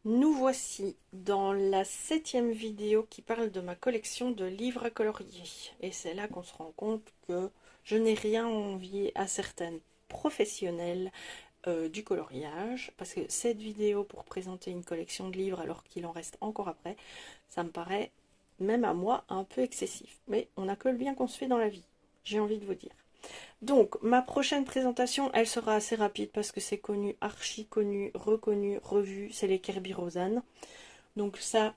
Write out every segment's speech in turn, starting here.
Nous voici dans la 7e vidéo qui parle de ma collection de livres à colorier. Et c'est là qu'on se rend compte que je n'ai rien envié à certaines professionnelles du coloriage. Parce que cette vidéo pour présenter une collection de livres alors qu'il en reste encore après, ça me paraît, même à moi, un peu excessif. Mais on n'a que le bien qu'on se fait dans la vie, j'ai envie de vous dire. Donc, ma prochaine présentation, elle sera assez rapide parce que c'est connu, archi connu, reconnu, revu, c'est les Kerby Rosanes. Donc ça,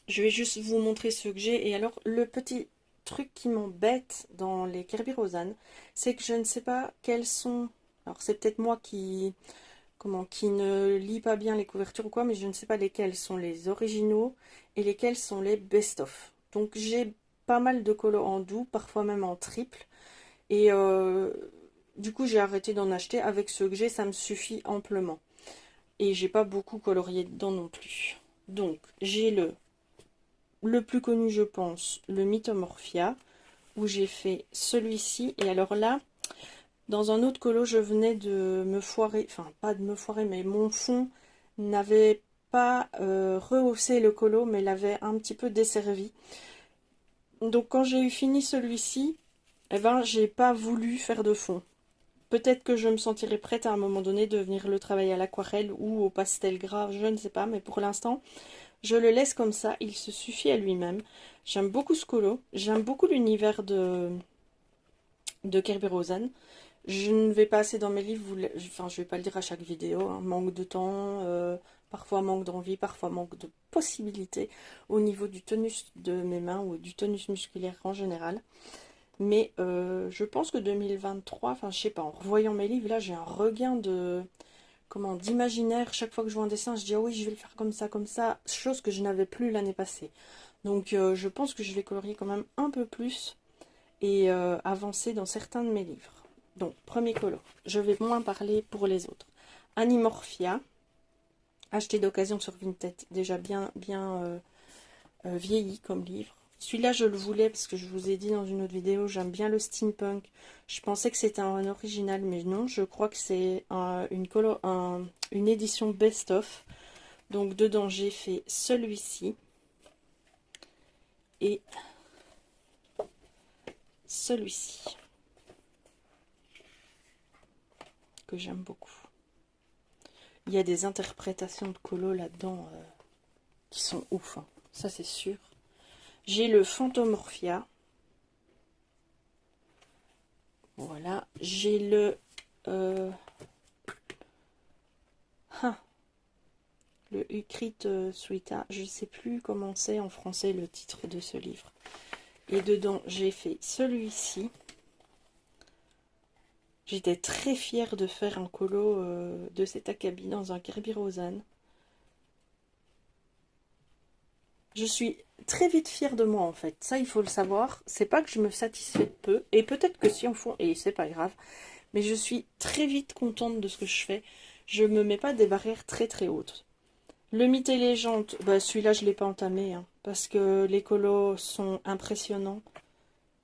je vais juste vous montrer ce que j'ai. Et alors, le petit truc qui m'embête dans les Kerby Rosanes, c'est que je ne sais pas quels sont... Alors, c'est peut-être moi qui ne lis pas bien les couvertures ou quoi, mais je ne sais pas lesquels sont les originaux et lesquels sont les best-of. Donc, j'ai pas mal de colos en doux, parfois même en triple. Et du coup, j'ai arrêté d'en acheter. Avec ceux que j'ai, ça me suffit amplement. Et j'ai pas beaucoup colorié dedans non plus. Donc, j'ai le plus connu, je pense, le Mythomorphia, où j'ai fait celui-ci. Et alors là, dans un autre colo, je venais de me foirer. Enfin, pas de me foirer, mais mon fond n'avait pas rehaussé le colo, mais l'avait un petit peu desservi. Donc, quand j'ai eu fini celui-ci, eh ben, j'ai pas voulu faire de fond. Peut-être que je me sentirai prête à un moment donné de venir le travailler à l'aquarelle ou au pastel gras, je ne sais pas, mais pour l'instant, je le laisse comme ça, il se suffit à lui-même. J'aime beaucoup ce colo, j'aime beaucoup l'univers de Kerby Rosen. Je ne vais pas assez dans mes livres, enfin je vais pas le dire à chaque vidéo, hein, manque de temps, parfois manque d'envie, parfois manque de possibilités au niveau du tonus de mes mains ou du tonus musculaire en général. Mais je pense que 2023, enfin je sais pas, en revoyant mes livres, là j'ai un regain d'imaginaire. Chaque fois que je vois un dessin, je dis ah oui, je vais le faire comme ça, chose que je n'avais plus l'année passée. Donc je pense que je vais colorier quand même un peu plus et avancer dans certains de mes livres. Donc premier colo, je vais moins parler pour les autres. Animorphia, acheté d'occasion sur Vinted, déjà bien vieilli comme livre. Celui-là, je le voulais parce que je vous ai dit dans une autre vidéo, j'aime bien le steampunk. Je pensais que c'était un original, mais non, je crois que c'est une édition best-of. Donc dedans, j'ai fait celui-ci et celui-ci, que j'aime beaucoup. Il y a des interprétations de colo là-dedans qui sont ouf, hein. Ça c'est sûr. J'ai le Phantomorphia. Voilà. J'ai le Ukrit Suita. Je ne sais plus comment c'est en français le titre de ce livre. Et dedans, j'ai fait celui-ci. J'étais très fière de faire un colo de cet acabit dans un Kerby Rosan. Je suis très vite fière de moi en fait. Ça, il faut le savoir. C'est pas que je me satisfais de peu. Et peut-être que si en fond, et c'est pas grave. Mais je suis très vite contente de ce que je fais. Je me mets pas des barrières très très hautes. Le mythe et légende, bah celui-là je l'ai pas entamé, hein, parce que les colos sont impressionnants.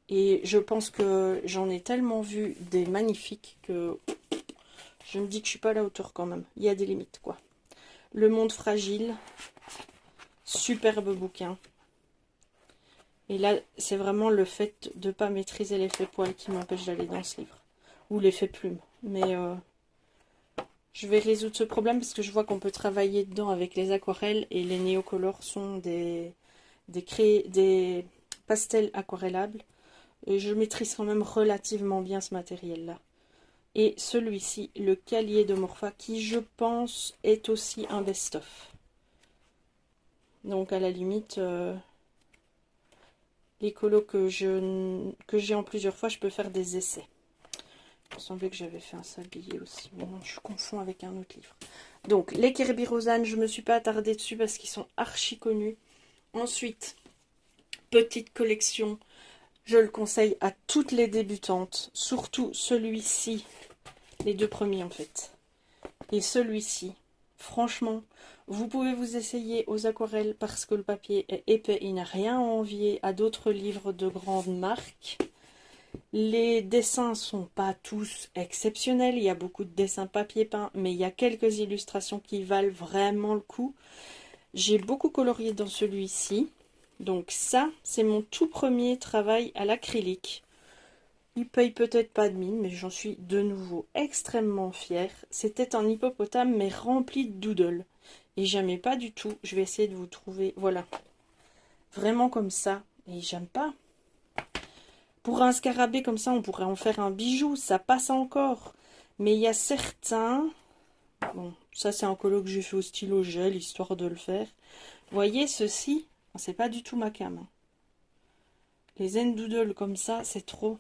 Et je pense que j'en ai tellement vu des magnifiques que je me dis que je suis pas à la hauteur quand même. Il y a des limites quoi. Le monde fragile, superbe bouquin. Et là, c'est vraiment le fait de ne pas maîtriser l'effet poil qui m'empêche d'aller dans ce livre. Ou l'effet plume. Mais je vais résoudre ce problème parce que je vois qu'on peut travailler dedans avec les aquarelles. Et les néocolores sont des pastels aquarellables. Et je maîtrise quand même relativement bien ce matériel-là. Et celui-ci, le Calier de Morpha, qui je pense est aussi un best-of. Donc à la limite... les colos que j'ai en plusieurs fois, je peux faire des essais. Il me semblait que j'avais fait un sablier aussi, mais non, je confonds avec un autre livre. Donc, les Kerby Rosanes, je ne me suis pas attardée dessus parce qu'ils sont archi connus. Ensuite, petite collection, je le conseille à toutes les débutantes, surtout celui-ci, les deux premiers en fait. Et celui-ci, franchement, vous pouvez vous essayer aux aquarelles parce que le papier est épais, il n'a rien à envier à d'autres livres de grandes marques. Les dessins sont pas tous exceptionnels, il y a beaucoup de dessins papier peint, mais il y a quelques illustrations qui valent vraiment le coup. J'ai beaucoup colorié dans celui-ci. Donc ça, c'est mon tout premier travail à l'acrylique. Il paye peut-être pas de mine, mais j'en suis de nouveau extrêmement fière. C'était un hippopotame, mais rempli de doodles. Et j'aimais pas du tout. Je vais essayer de vous trouver, voilà. Vraiment comme ça. Et j'aime pas. Pour un scarabée comme ça, on pourrait en faire un bijou, ça passe encore. Mais il y a certains... Bon, ça c'est un colo que j'ai fait au stylo gel, histoire de le faire. Vous voyez, ceci, c'est pas du tout ma cam. Les zen doodle comme ça, c'est trop.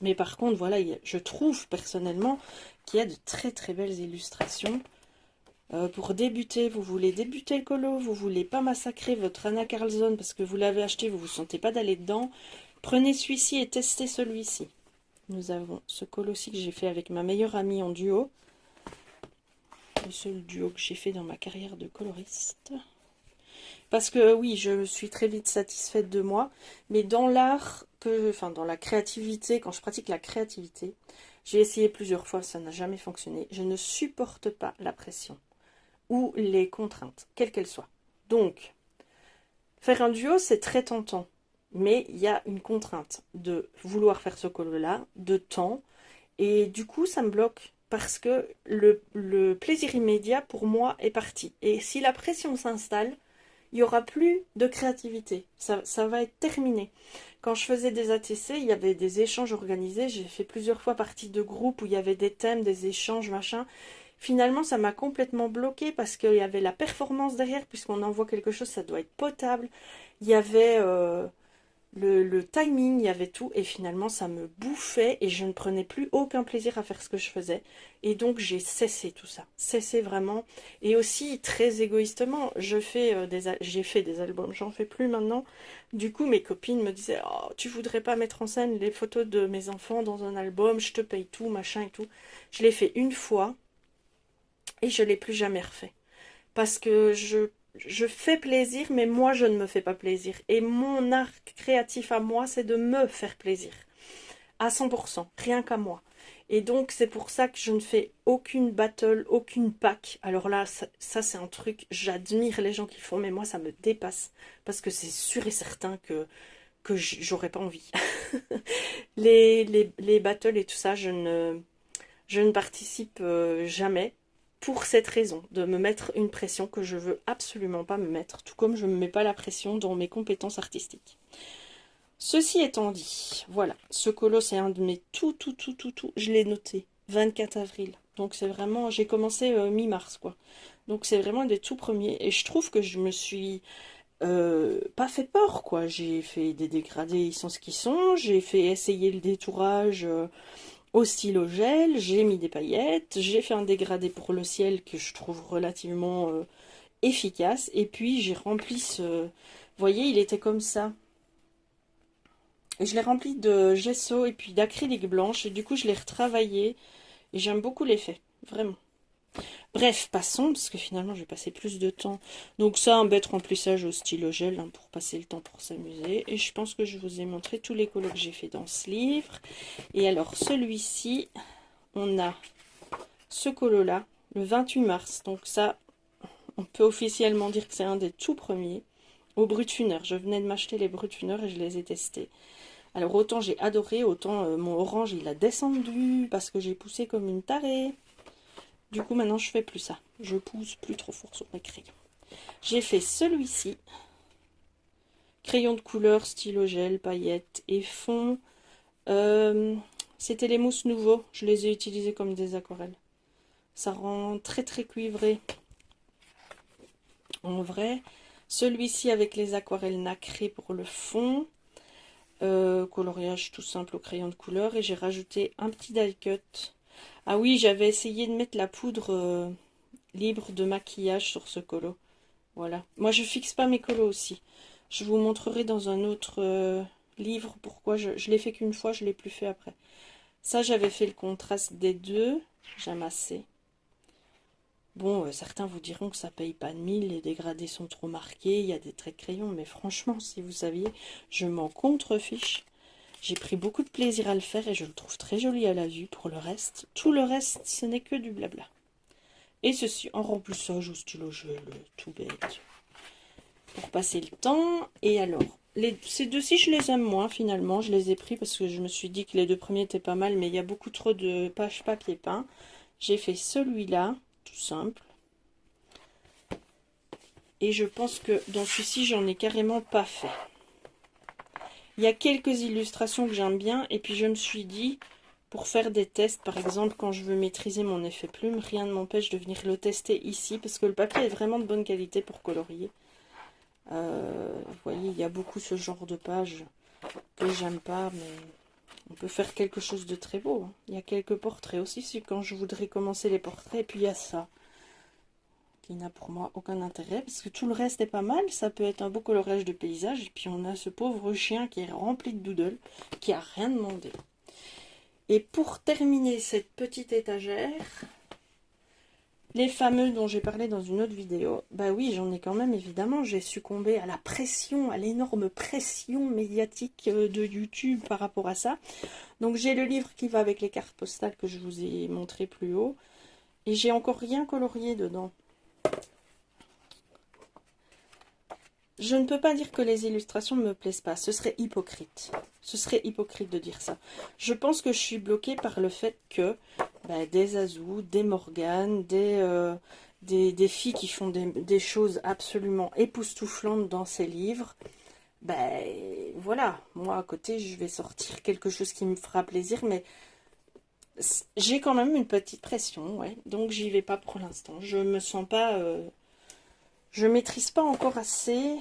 Mais par contre, voilà, je trouve personnellement qu'il y a de très très belles illustrations. Pour débuter, vous voulez débuter le colo, vous voulez pas massacrer votre Anna Carlson parce que vous l'avez acheté, vous ne vous sentez pas d'aller dedans. Prenez celui-ci et testez celui-ci. Nous avons ce colo-ci que j'ai fait avec ma meilleure amie en duo. Le seul duo que j'ai fait dans ma carrière de coloriste. Parce que oui, je suis très vite satisfaite de moi. Mais dans l'art, enfin dans la créativité, quand je pratique la créativité, j'ai essayé plusieurs fois, ça n'a jamais fonctionné. Je ne supporte pas la pression ou les contraintes, quelles qu'elles soient. Donc, faire un duo, c'est très tentant. Mais il y a une contrainte de vouloir faire ce colo-là, de temps. Et du coup, ça me bloque. Parce que le plaisir immédiat, pour moi, est parti. Et si la pression s'installe, il n'y aura plus de créativité. Ça va être terminé. Quand je faisais des ATC, il y avait des échanges organisés. J'ai fait plusieurs fois partie de groupes où il y avait des thèmes, des échanges, machin. Finalement, ça m'a complètement bloqué parce qu'il y avait la performance derrière. Puisqu'on envoie quelque chose, ça doit être potable. Il y avait le timing, il y avait tout. Et finalement, ça me bouffait et je ne prenais plus aucun plaisir à faire ce que je faisais. Et donc, j'ai cessé tout ça. Cessé vraiment. Et aussi, très égoïstement, j'ai fait des albums. J'en fais plus maintenant. Du coup, mes copines me disaient « Oh, tu voudrais pas mettre en scène les photos de mes enfants dans un album? Je te paye tout, machin et tout. » Je l'ai fait une fois et je l'ai plus jamais refait. Parce que je fais plaisir, mais moi, je ne me fais pas plaisir. Et mon art créatif à moi, c'est de me faire plaisir. À 100%, rien qu'à moi. Et donc, c'est pour ça que je ne fais aucune battle, aucune pack. Alors là, ça c'est un truc, j'admire les gens qui le font, mais moi, ça me dépasse. Parce que c'est sûr et certain que j'aurais pas envie. Les battles et tout ça, je ne participe jamais pour cette raison, de me mettre une pression que je veux absolument pas me mettre, tout comme je ne me mets pas la pression dans mes compétences artistiques. Ceci étant dit, voilà, ce colo c'est un de mes tout, je l'ai noté, 24 avril. Donc c'est vraiment, j'ai commencé mi-mars quoi. Donc c'est vraiment des tout premiers. Et je trouve que je me suis pas fait peur quoi. J'ai fait des dégradés, ils sont ce qu'ils sont. J'ai fait essayer le détourage au stylo gel. J'ai mis des paillettes. J'ai fait un dégradé pour le ciel que je trouve relativement efficace. Et puis j'ai rempli ce... Vous voyez, il était comme ça. Et je l'ai rempli de gesso et puis d'acrylique blanche. Et du coup, je l'ai retravaillé. Et j'aime beaucoup l'effet. Vraiment. Bref, passons, parce que finalement, je vais passer plus de temps. Donc ça, un bête remplissage au stylo gel, hein, pour passer le temps pour s'amuser. Et je pense que je vous ai montré tous les colos que j'ai fait dans ce livre. Et alors, celui-ci, on a ce colo-là, le 28 mars. Donc ça, on peut officiellement dire que c'est un des tout premiers. Au Brutfuner. Je venais de m'acheter les Brutfuner et je les ai testés. Alors autant j'ai adoré, autant mon orange il a descendu parce que j'ai poussé comme une tarée. Du coup maintenant je fais plus ça. Je pousse plus trop fort sur mes crayons. J'ai fait celui-ci. Crayon de couleur, stylo gel, paillettes et fond. C'était les mousses nouveaux. Je les ai utilisés comme des aquarelles. Ça rend très très cuivré. En vrai. Celui-ci avec les aquarelles nacrées pour le fond. Coloriage tout simple au crayon de couleur. Et j'ai rajouté un petit die cut. Ah oui, j'avais essayé de mettre la poudre libre de maquillage sur ce colo. Voilà. Moi, je fixe pas mes colos aussi. Je vous montrerai dans un autre livre pourquoi je l'ai fait qu'une fois, je l'ai plus fait après. Ça, j'avais fait le contraste des deux. J'ai amassé. Bon, certains vous diront que ça paye pas de mille, les dégradés sont trop marqués, il y a des traits de crayon, mais franchement, si vous saviez, je m'en contrefiche. J'ai pris beaucoup de plaisir à le faire et je le trouve très joli à la vue. Pour le reste, tout le reste, ce n'est que du blabla. Et ceci en remplissage au stylo gel, tout bête. Pour passer le temps. Et alors, ces deux-ci, je les aime moins finalement. Je les ai pris parce que je me suis dit que les deux premiers étaient pas mal, mais il y a beaucoup trop de pages papier peint. J'ai fait celui-là, tout simple. Et je pense que dans celui-ci, j'en ai carrément pas fait. Il y a quelques illustrations que j'aime bien. Et puis je me suis dit, pour faire des tests, par exemple, quand je veux maîtriser mon effet plume, rien ne m'empêche de venir le tester ici. Parce que le papier est vraiment de bonne qualité pour colorier. Vous voyez, il y a beaucoup ce genre de pages que j'aime pas. Mais on peut faire quelque chose de très beau. Il y a quelques portraits aussi. C'est quand je voudrais commencer les portraits. Et puis il y a ça, qui n'a pour moi aucun intérêt, parce que tout le reste est pas mal, ça peut être un beau coloriage de paysage, et puis on a ce pauvre chien qui est rempli de doodles, qui a rien demandé. Et pour terminer cette petite étagère, les fameux dont j'ai parlé dans une autre vidéo, bah oui, j'en ai quand même, évidemment, j'ai succombé à la pression, à l'énorme pression médiatique de YouTube par rapport à ça. Donc j'ai le livre qui va avec les cartes postales que je vous ai montré plus haut, et j'ai encore rien colorié dedans. Je ne peux pas dire que les illustrations ne me plaisent pas. Ce serait hypocrite. Ce serait hypocrite de dire ça. Je pense que je suis bloquée par le fait que des Azou, des Morgane, des filles qui font des choses absolument époustouflantes dans ces livres, voilà. Moi, à côté, je vais sortir quelque chose qui me fera plaisir, mais j'ai quand même une petite pression, ouais. Donc, j'y vais pas pour l'instant. Je me sens pas... je maîtrise pas encore assez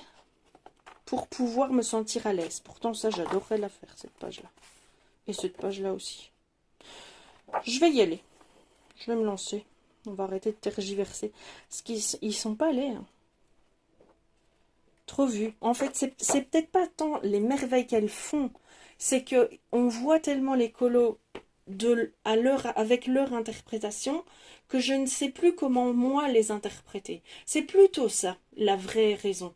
pour pouvoir me sentir à l'aise. Pourtant, ça, j'adorerais la faire, cette page-là. Et cette page-là aussi. Je vais y aller. Je vais me lancer. On va arrêter de tergiverser. Parce qu'ils sont pas allés. Hein. Trop vus. En fait, c'est peut-être pas tant les merveilles qu'elles font. C'est que on voit tellement les colos avec leur interprétation que je ne sais plus comment moi les interpréter. C'est plutôt ça, la vraie raison.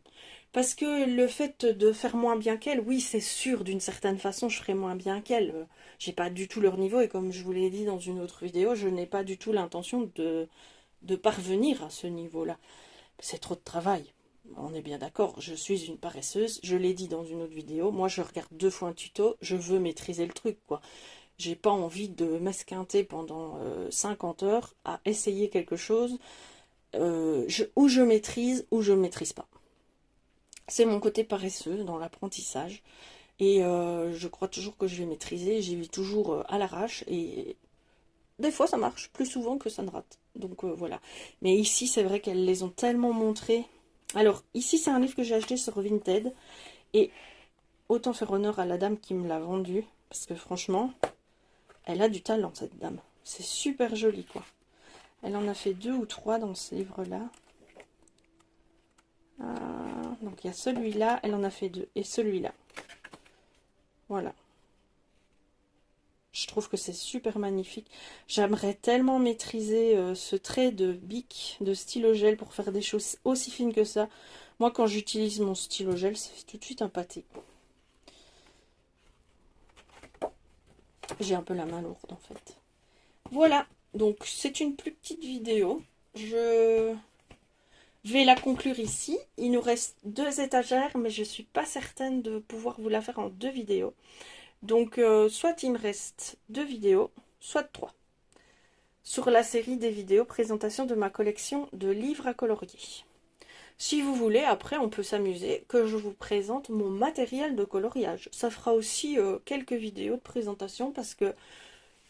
Parce que le fait de faire moins bien qu'elle, oui, c'est sûr, d'une certaine façon, je ferai moins bien qu'elle. J'ai pas du tout leur niveau, et comme je vous l'ai dit dans une autre vidéo, je n'ai pas du tout l'intention de parvenir à ce niveau-là. C'est trop de travail. On est bien d'accord, je suis une paresseuse, je l'ai dit dans une autre vidéo, moi je regarde 2 fois un tuto, je veux maîtriser le truc, quoi. J'ai pas envie de m'esquinter pendant 50 heures à essayer quelque chose où je maîtrise ou je maîtrise pas. C'est mon côté paresseux dans l'apprentissage. Et je crois toujours que je vais maîtriser. J'y vais toujours à l'arrache. Et des fois, ça marche plus souvent que ça ne rate. Donc voilà. Mais ici, c'est vrai qu'elles les ont tellement montrées. Alors, ici, c'est un livre que j'ai acheté sur Vinted. Et autant faire honneur à la dame qui me l'a vendu. Parce que franchement, elle a du talent, cette dame. C'est super joli, quoi. Elle en a fait 2 ou 3 dans ce livre-là. Donc il y a celui-là, elle en a fait 2, et celui-là. Voilà. Je trouve que c'est super magnifique. J'aimerais tellement maîtriser ce trait de bic, de stylo gel pour faire des choses aussi fines que ça. Moi, quand j'utilise mon stylo gel, ça fait tout de suite un pâté. J'ai un peu la main lourde en fait. Voilà, donc c'est une plus petite vidéo. Je vais la conclure ici. Il nous reste 2 étagères, mais je ne suis pas certaine de pouvoir vous la faire en 2 vidéos. Donc, soit il me reste 2 vidéos, soit 3. Sur la série des vidéos présentation de ma collection de livres à colorier. Si vous voulez, après, on peut s'amuser que je vous présente mon matériel de coloriage. Ça fera aussi quelques vidéos de présentation parce que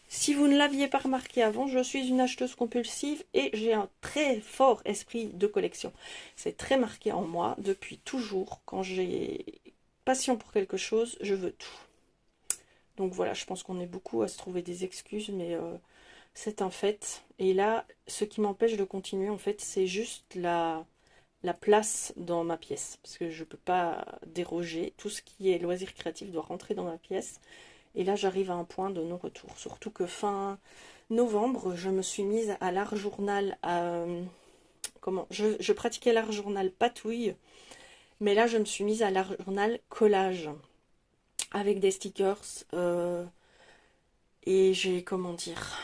si vous ne l'aviez pas remarqué avant, je suis une acheteuse compulsive et j'ai un très fort esprit de collection. C'est très marqué en moi depuis toujours. Quand j'ai passion pour quelque chose, je veux tout. Donc voilà, je pense qu'on est beaucoup à se trouver des excuses, mais c'est un fait. Et là, ce qui m'empêche de continuer, en fait, c'est juste la place dans ma pièce. Parce que je ne peux pas déroger. Tout ce qui est loisir créatif doit rentrer dans ma pièce. Et là, j'arrive à un point de non-retour. Surtout que fin novembre, je me suis mise à l'art journal. Je pratiquais l'art journal patouille. Mais là, je me suis mise à l'art journal collage. avec des stickers. Et j'ai, comment dire,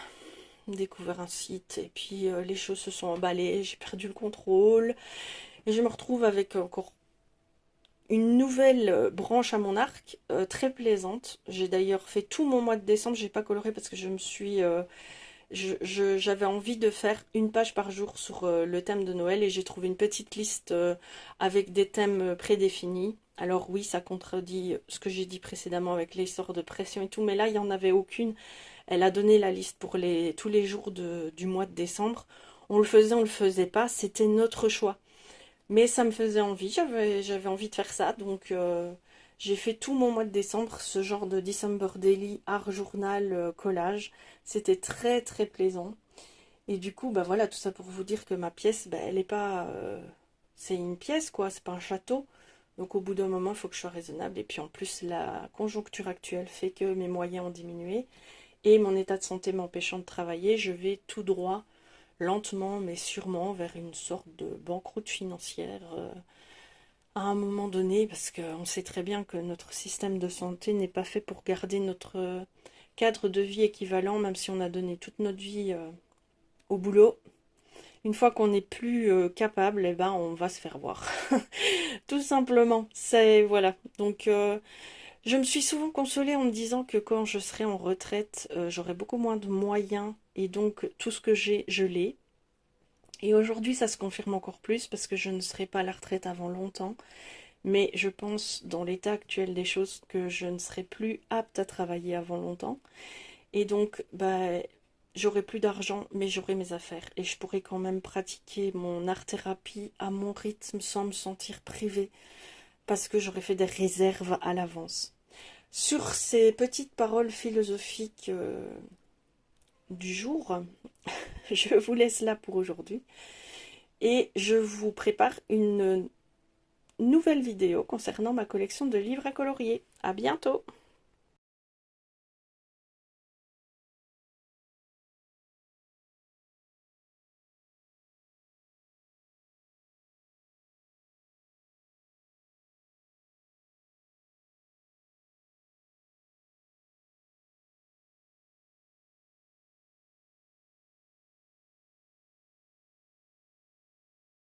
découvert un site. Et puis les choses se sont emballées, j'ai perdu le contrôle. Et je me retrouve avec encore une nouvelle branche à mon arc, très plaisante. J'ai d'ailleurs fait tout mon mois de décembre, j'ai pas coloré parce que je me suis... j'avais envie de faire une page par jour sur le thème de Noël et j'ai trouvé une petite liste avec des thèmes prédéfinis. Alors oui, ça contredit ce que j'ai dit précédemment avec l'histoire de pression et tout, mais là, il n'y en avait aucune. Elle a donné la liste pour tous les jours du mois de décembre. On le faisait pas, c'était notre choix. Mais ça me faisait envie, j'avais envie de faire ça, donc j'ai fait tout mon mois de décembre, ce genre de December Daily, art journal, collage. C'était très très plaisant. Et du coup, bah voilà, tout ça pour vous dire que ma pièce, bah, elle est pas... c'est une pièce, quoi, c'est pas un château. Donc au bout d'un moment, il faut que je sois raisonnable. Et puis en plus, la conjoncture actuelle fait que mes moyens ont diminué. Et mon état de santé m'empêchant de travailler, je vais tout droit, lentement mais sûrement, vers une sorte de banqueroute financière à un moment donné, parce qu'on sait très bien que notre système de santé n'est pas fait pour garder notre cadre de vie équivalent, même si on a donné toute notre vie au boulot. Une fois qu'on n'est plus capable, eh ben, on va se faire voir. Tout simplement. C'est, voilà. Donc, je me suis souvent consolée en me disant que quand je serai en retraite, j'aurai beaucoup moins de moyens et donc tout ce que j'ai, je l'ai. Et aujourd'hui, ça se confirme encore plus parce que je ne serai pas à la retraite avant longtemps. Mais je pense, dans l'état actuel des choses, que je ne serai plus apte à travailler avant longtemps. Et donc, bah, j'aurai plus d'argent, mais j'aurai mes affaires. Et je pourrai quand même pratiquer mon art-thérapie à mon rythme sans me sentir privée. Parce que j'aurais fait des réserves à l'avance. Sur ces petites paroles philosophiques du jour, je vous laisse là pour aujourd'hui. Et je vous prépare une nouvelle vidéo concernant ma collection de livres à colorier. À bientôt!